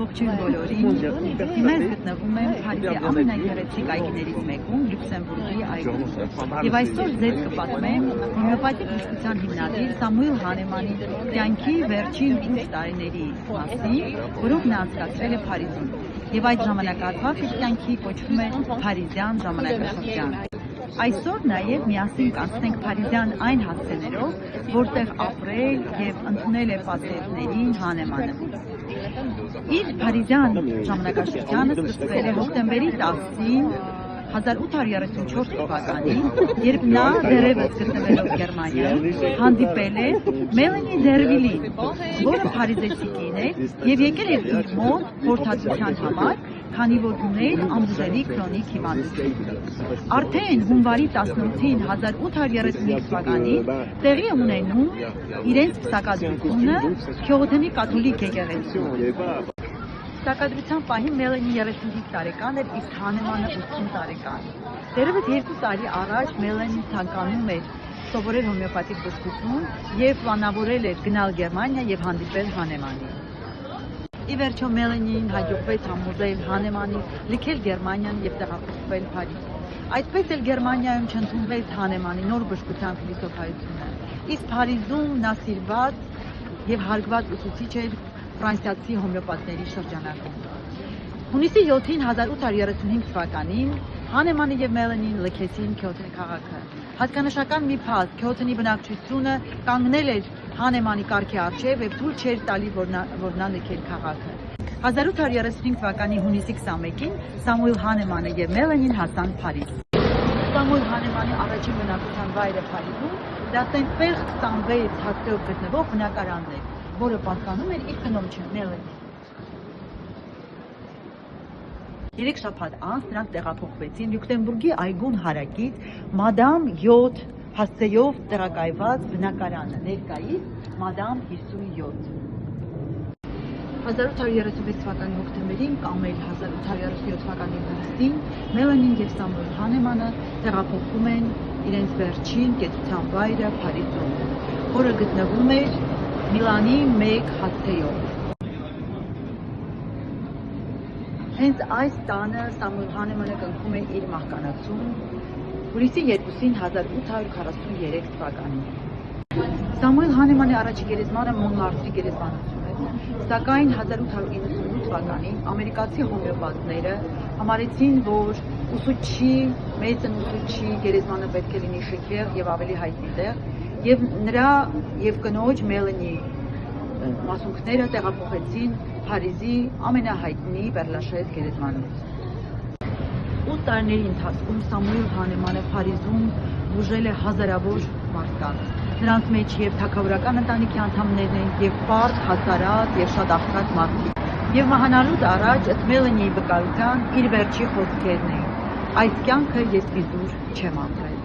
Ողջույն բոլորին։ Հիմա ես գտնվում եմ Փարիզի ամենագեղեցիկ այգիներից մեկում, Լյուքսեմբուրգի այգում։ Եվ այսօր ձեզ կպատմեմ հոմեոպաթիկ բժշկության հիմնադիր Սամուել Հանեմանի կյանքի վերջին 8 տարիների մասին, որով նա անցկացրել է Փարիզում։ Եվ այդ ժամանակահատվածը իր կյանքի կոչվում է Փարիզյան ժամանակաշրջան։ Այսօր նաև միասին կանցնենք Փարիզյան այն հասցեներով, որտեղ ապրել և ընդունել է պացիենտներին Հանեմանը։ Իր Փարիզյան ժամանակաշրջանը սկսվել է հոկտեմբերի 10-ին 1834 թվականին, երբ նա դեռևս գտնվելով Գերմանիայում հանդիպել է Մելանի Դերվիլին, որը փարիզեցի կին է և եկել էր իր մոտ խորհրդածության համար, քանի որ ուներ անբուժելի քրոնիկ հիվանդություն։ Արդեն հունվարի 18-ին 1835 թվականին տեղի է ունենում իրենց սակադրությունը Քյողոթենի կաթոլիկ եկեղեցում։ Սակադրության պահին Մելանի 35 տարեկան էր, իսկ Հանեմանը 80 տարեկան։ Դեռևս 2 տարի առաջ Մելանին ցանկանում էր սովորել հոմեոպաթիկ բժշկություն և պլանավորել էր գնալ Գերմանիա և հանդիպել Հանեմանին։ Ի վերջո Մելանին հաջողվեց համոզել Հանեմանին լքել Գերմանիան և տեղափոխվել Փարիզ։ Այդպես էլ Գերմանիայում չընդունվեց Հանեմանի նոր բժշկության փիլիսոփայությունը, իսկ Փարիզում նա սիրված և հարգված ուսուցիչ էր ֆրանսիացի հոմեոպաթների շրջանակում։ Հունիսի 7-ին 1835 թվականին Հանեմանը և Մելանին լքեցին Քյոթենի քաղաքը։ Հատկանշական մի փաստ Քյոթենի բնակչությունը կանգնել էր Հանեմանի կառքի առջև և թույլ չէր տալի, որ նա լքեր քաղաքը։ 1835 թվականի հունիսի 21-ին Սամուել Հանեմանը և Մելանին հասան Փարիզ։ Սամուել Հանեմանի առաջին բնակության վայրը Փարիզում դա Սենտպեր 26 հատկով գտնվող բնակարանն էր, որը պատկանում էր իր կնոջը Մելանին։ 3 շաբաթ անց նրանք տեղափոխվեցին Լյուքսեմբուրգի այգուն հարակից Մադամ Յոթ հասցեով տեղակայված բնակարանը, ներկայիս Մադամ 57։ 1836 թվականի հոկտեմբերին կամ էլ 1837 թվականի հունիսին Մելանին և Սամուել Հանեմանը տեղափոխվում են իրենց վերջին կեցության վայրը Փարիզում, որը գտնվում էր Միլանի 1 հասցեով։ Հենց այս տանը Սամուել Հանեմանը կնքում է իր մահկանացուն հուլիսի 2-ին 1843 թվականին։ Սամուել Հանեմանի առաջի գերեզմանը Մոնմարտրի գերեզմանություն է, սակայն 1898 թվականին ամերիկացի հոմեոպաթները համարեցին, որ մեծն ուսուցչի գերեզմանը պետք է լինի շքեղ և ավելի հայտնի տեղ, և նրա և կնոջ Մելանի մասունքները տեղափոխեցին Փարիզի ամենահայտնի Պերլաշեզ գերեզմանոց։ 8 տարիների ընթացքում Սամուել Հանեմանը Փարիզում բուժել է հազարավոր մարդկանց։ Նրանց մեջ և թագավորական ընտանիքի անդամներն են, և պարզ, հասարակ և շատ աղքատ մարդիկ։ Եվ մահանալուց առաջ ըստ Մելանիի վկայության իր վերջի խոսքերն էին. «Այս կյանքը ես իզուր չեմ ապրել»։